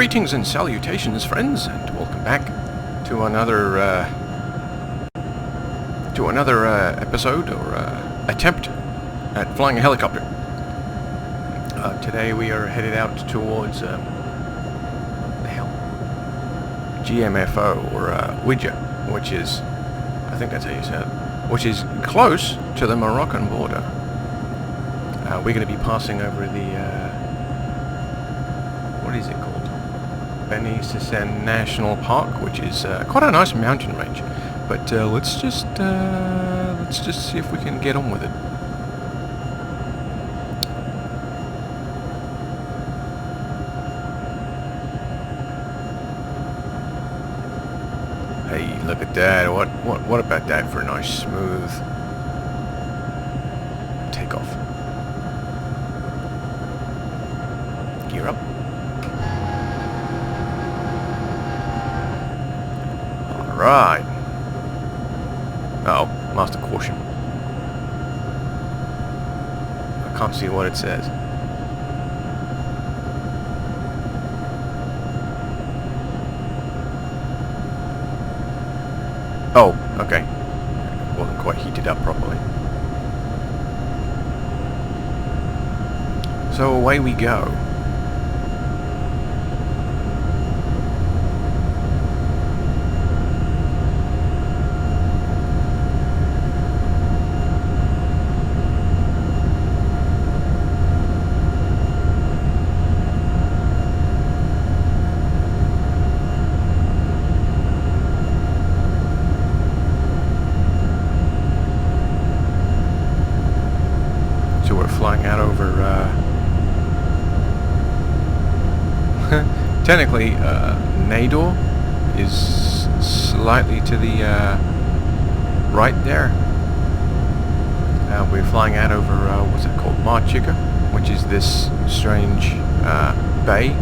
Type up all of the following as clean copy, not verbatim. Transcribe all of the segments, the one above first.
Greetings and salutations, friends, and welcome back to another episode or attempt at flying a helicopter. Today we are headed out towards GMFO or Oujda, which is, I think that's how you say it, which is close to the Moroccan border. We're going to be passing over the what is it called? Beni Sassen National Park, which is quite a nice mountain range. But let's just see if we can get on with it. Hey, look at that! What about that for a nice smooth takeoff? Gear up. Right. Oh, master caution. I can't see what it says. Oh, okay. It wasn't quite heated up properly. So away we go. Flying out over technically Nador is slightly to the right there. We're flying out over what's it called, Marchica, which is this strange bay.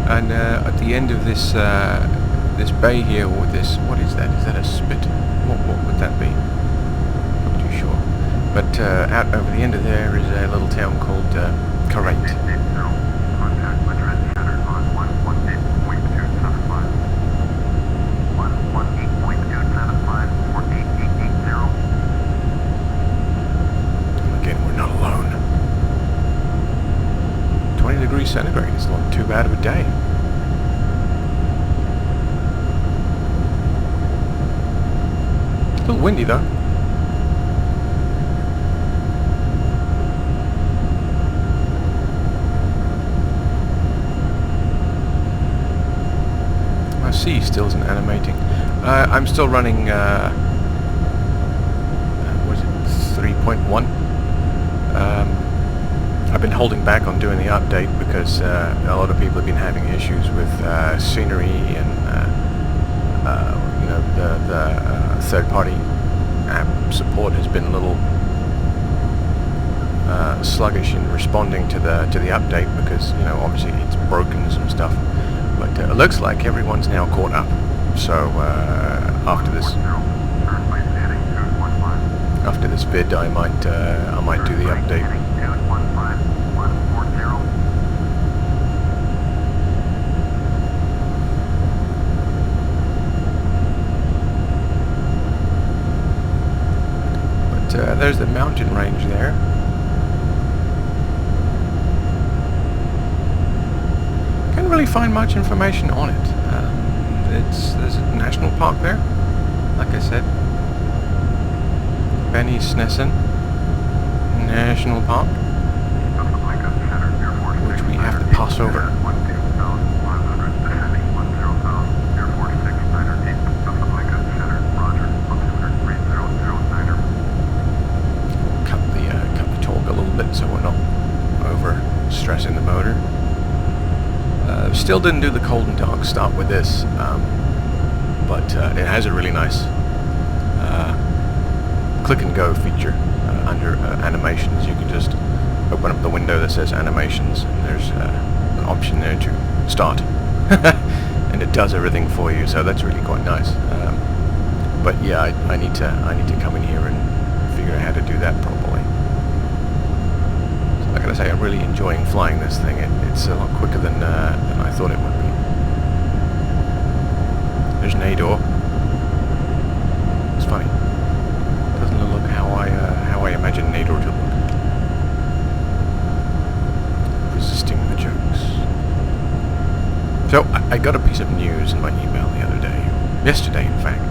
And at the end of this this bay here, or this, what is that? Is that a spit? What would that be? Not too sure. But out over the end of there is a little town called Havent. Again, we're not alone. 20 degrees centigrade is not too bad of a day. A little windy though. My sea still isn't animating. I'm still running what is it, 3.1. I've been holding back on doing the update because a lot of people have been having issues with scenery and you know, the third-party app support has been a little sluggish in responding to the update because, you know, obviously it's broken some stuff. But it looks like everyone's now caught up. So after this vid, I might do the update. There's the mountain range there. Can't really find much information on it. There's a national park there, like I said. Beni Sassen National Park, which we have to pass over. So we're not over stressing the motor. Still didn't do the cold and dark start with this, but it has a really nice click and go feature under animations. You can just open up the window that says animations, and there's an option there to start, and it does everything for you. So that's really quite nice. But yeah, I need to come in here and figure out how to do that properly. So I gotta say, I'm really enjoying flying this thing. It's a lot quicker than I thought it would be. There's an A-door. It's funny. It doesn't look how I imagine an A-door to look. Resisting the jokes. So I got a piece of news in my email the other day, yesterday in fact,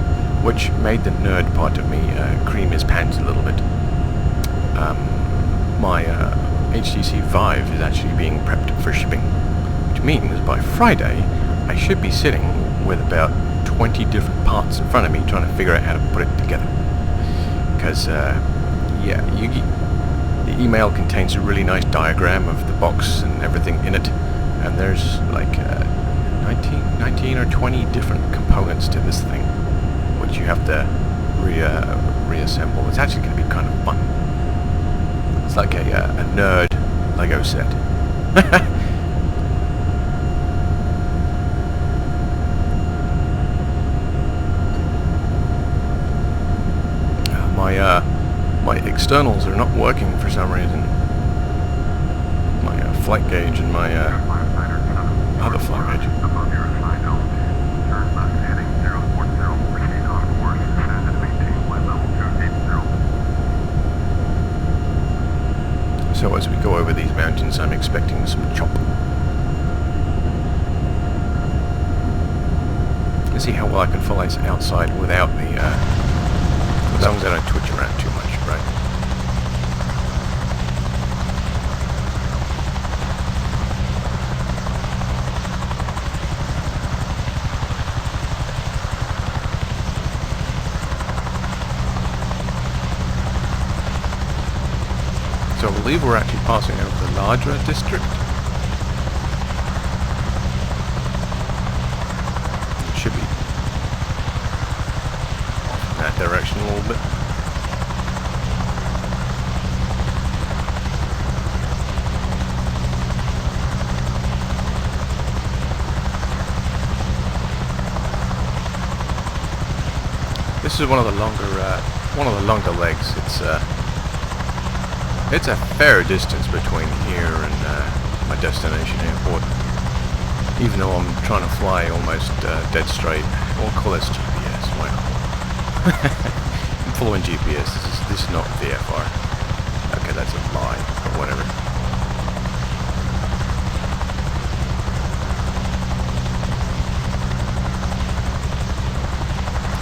which made the nerd part of me cream his pants a little bit. My HTC Vive is actually being prepped for shipping, which means by Friday I should be sitting with about 20 different parts in front of me trying to figure out how to put it together. Because, yeah, the email contains a really nice diagram of the box and everything in it, and there's like 19 or 20 different components to this thing, which you have to reassemble. It's actually going to be kind of fun. It's like a nerd Lego set. My externals are not working for some reason. My flight gauge and my other flight gauge. So as we go over these mountains, I'm expecting some chop. Let's see how well I can fly outside without the as long as I don't twitch around too much, right? So I believe we're actually passing over the larger district. It should be off in that direction a little bit. This is one of the longer legs. It's a fair distance between here and my destination airport. Even though I'm trying to fly almost dead straight. We'll call this GPS. Why not? I'm following GPS. This is not VFR. Okay, that's a lie, but whatever.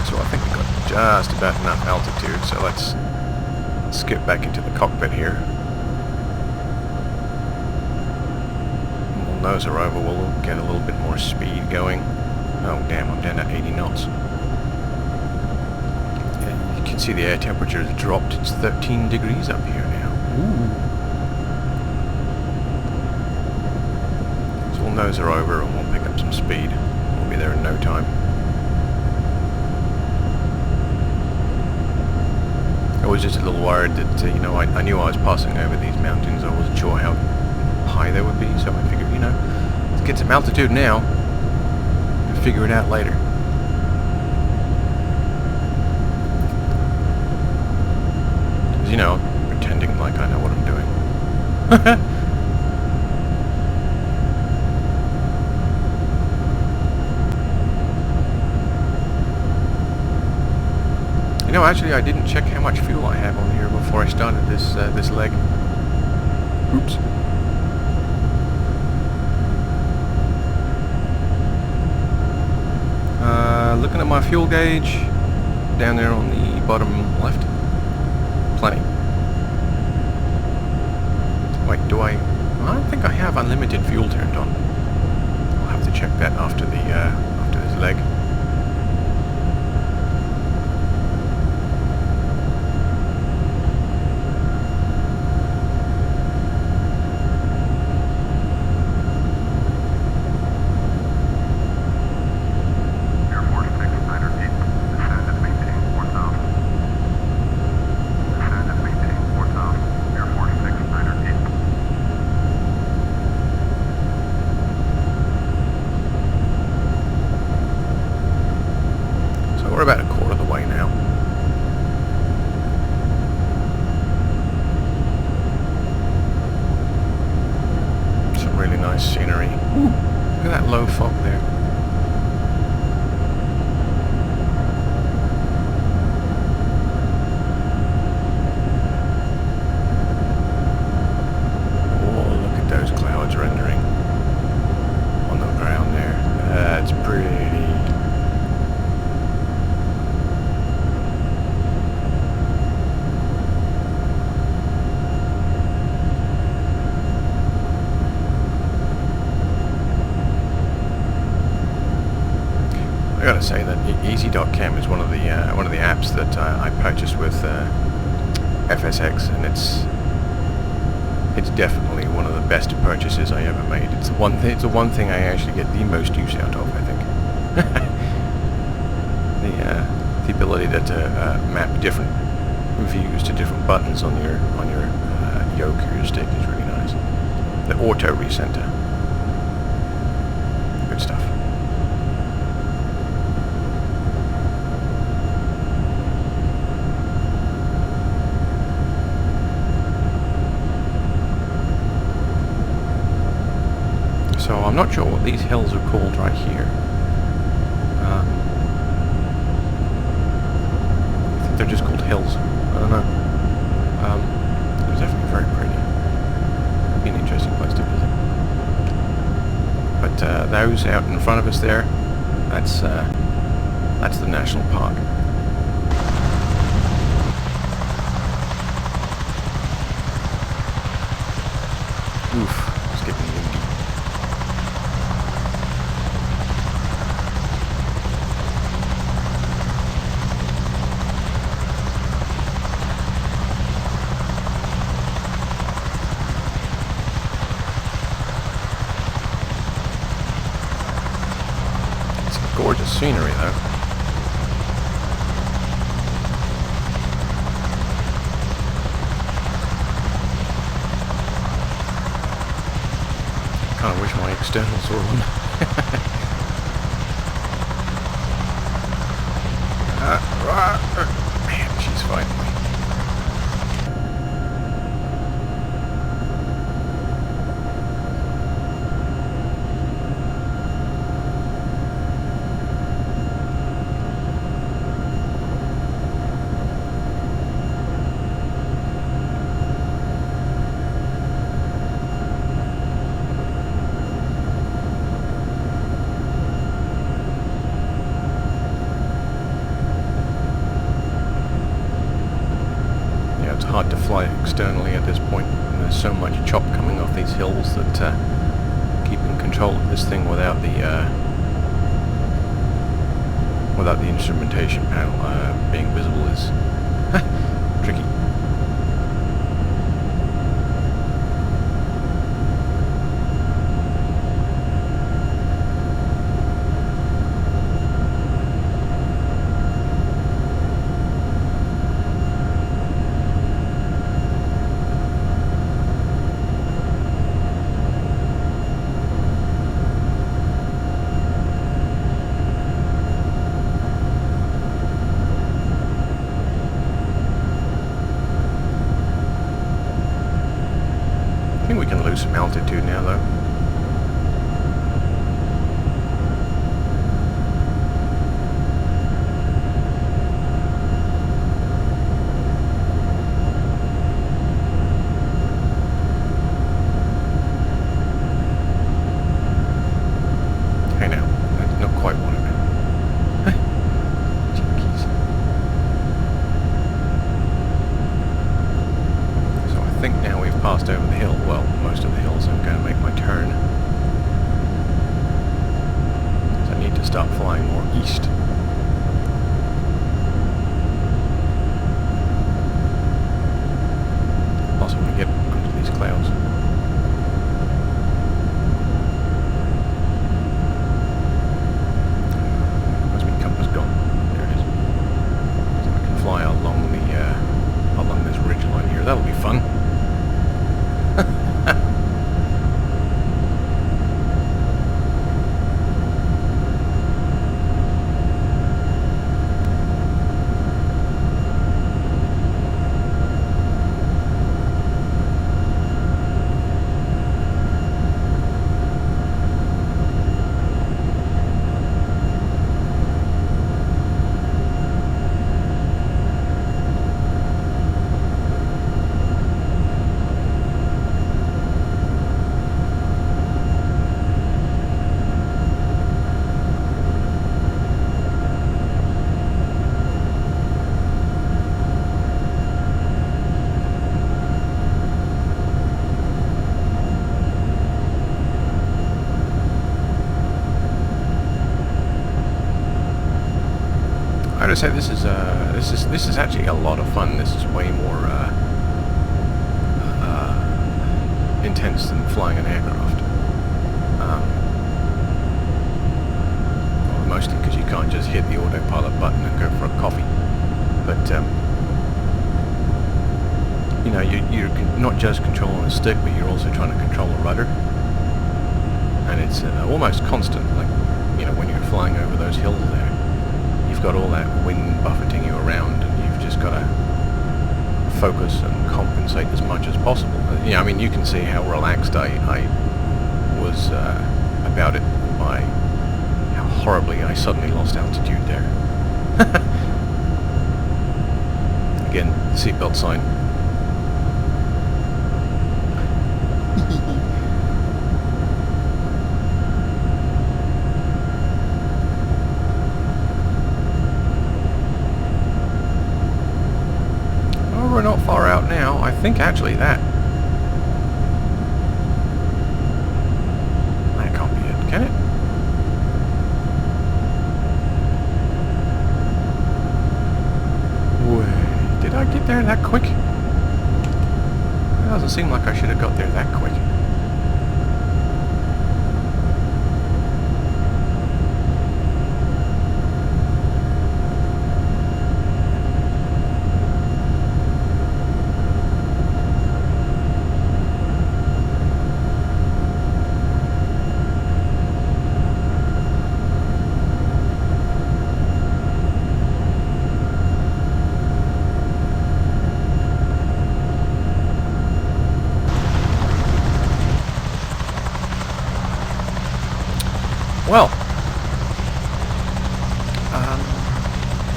So I think we got just about enough altitude. So let's skip back into the cockpit here. We'll nose her over, we'll get a little bit more speed going. Oh damn, I'm down at 80 knots. Yeah, you can see the air temperature has dropped. It's 13 degrees up here now. Ooh. So we'll nose her over and we'll pick up some speed. We'll be there in no time. I was just a little worried that, you know, I knew I was passing over these mountains. I wasn't sure how high they would be, so I figured, you know, let's get some altitude now and figure it out later. Because, you know, I'm pretending like I know what I'm doing. You know, actually, I didn't check how much fuel I have on here before I started this leg. Oops. Looking at my fuel gauge, down there on the bottom left, plenty. Wait, do I don't think I have unlimited fuel turned on. I'll have to check that after this leg. nice scenery. Ooh, look at that low fog there. Oh, look at those clouds rendering on the ground there. That's pretty. I gotta say that Easy.chem is one of the apps that I purchased with FSX, and it's definitely one of the best purchases I ever made. It's the one thing I actually get the most use out of, I think. The ability to map different views to different buttons on your yoke or your stick is really nice. The auto recenter, good stuff. So I'm not sure what these hills are called right here. I think they're just called hills. I don't know. It's definitely very pretty. It'd be an interesting place to visit. But those out in front of us there, that's the national park. Oof, it's getting windy. Gorgeous scenery though. Kinda wish my externals were on. Man, she's fighting me. It's hard to fly externally at this point. And there's so much chop coming off these hills that keeping control of this thing without the instrumentation panel being visible is tricky. I would say this is actually a lot of fun. This is way more intense than flying an aircraft. Well, mostly because you can't just hit the autopilot button and go for a coffee. But you know, you're not just controlling the stick, but you're also trying to control the rudder, and it's almost constant. Like, you know, when you're flying over those hills there, you've got all that wind buffeting you around, and you've just got to focus and compensate as much as possible. Yeah, I mean, you can see how relaxed I was about it by how horribly I suddenly lost altitude there. Again, seatbelt sign. We're not far out now. I think actually that can't be it, can it? Wait, did I get there that quick? It doesn't seem like I should have got there that quick. Well,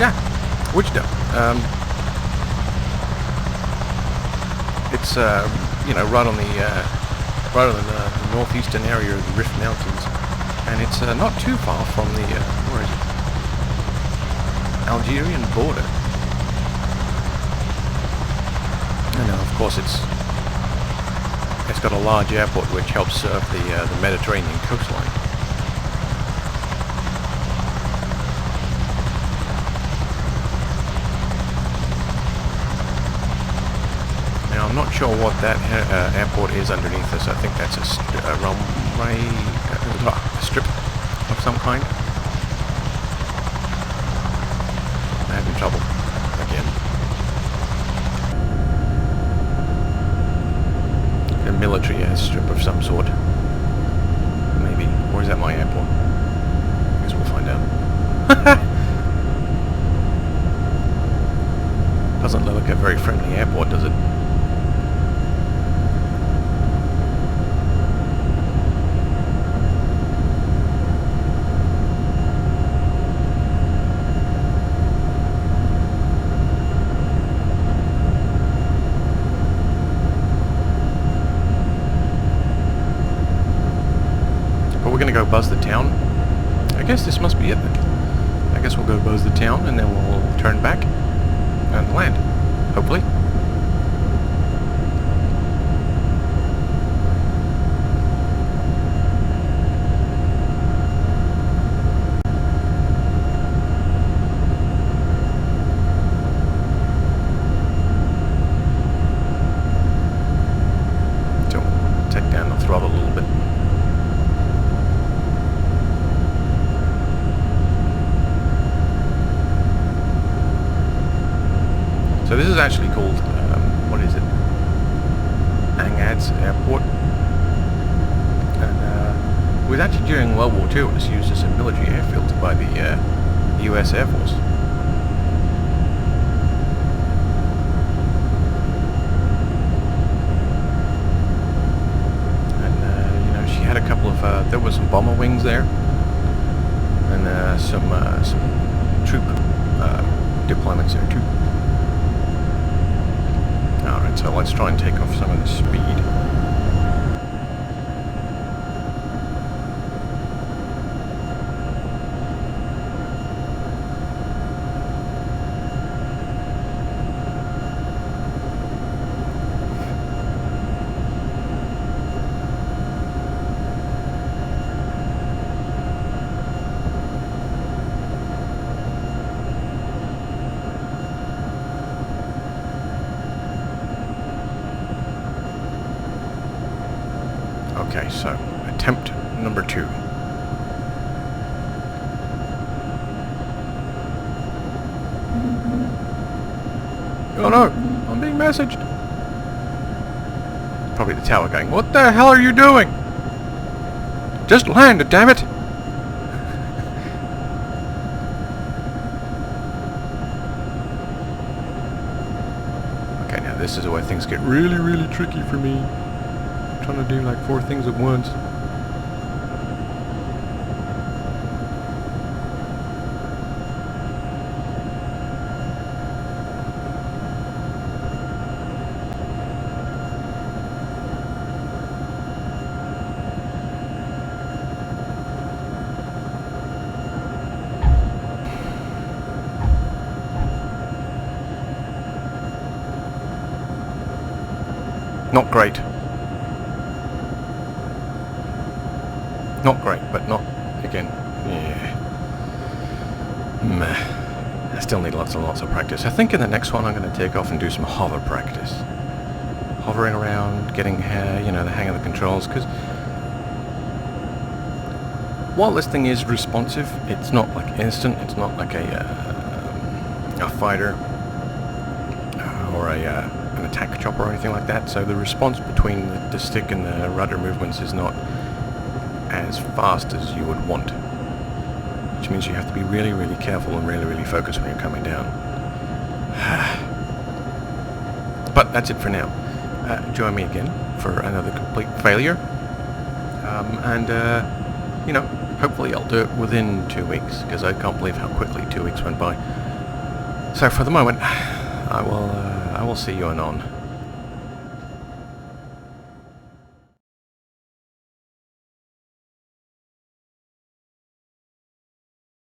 yeah, Oujda. It's you know, right on the northeastern area of the Rift Mountains, and it's not too far from the where is it? Algerian border. And of course, it's got a large airport which helps serve the Mediterranean coastline. I'm not sure what that airport is underneath us. I think that's a runway, a strip of some kind. I'm having trouble again. A military airstrip of some sort. Maybe. Or is that my airport? I guess we'll find out. Doesn't look like a very friendly airport, does it? We're gonna go buzz the town. I guess this must be it then. I guess we'll go buzz the town and then we'll turn back and land, hopefully. So we'll take down the throttle a little bit. So this is actually called, what is it? Angad's Airport. And it was actually during World War II. It was used as a military airfield by the US Air Force. And, you know, she had a couple of, there were some bomber wings there. And some troop deployments there too. Alright, so let's try and take off some of the speed. Okay, so attempt number 2. Oh no, I'm being messaged. Probably the tower going, what the hell are you doing? Just land, damn it! Okay, now this is where things get really, really tricky for me. I'm trying to do like 4 things at once. Not great. Not great, but not, again, yeah. Meh. I still need lots and lots of practice. I think in the next one I'm going to take off and do some hover practice. Hovering around, getting, you know, the hang of the controls, because while this thing is responsive, it's not like instant, it's not like a fighter or an attack chopper or anything like that, so the response between the stick and the rudder movements is not as fast as you would want, which means you have to be really, really careful and really, really focused when you're coming down. But that's it for now. Join me again for another complete failure, and you know, hopefully I'll do it within 2 weeks, because I can't believe how quickly 2 weeks went by. So for the moment, I will see you anon.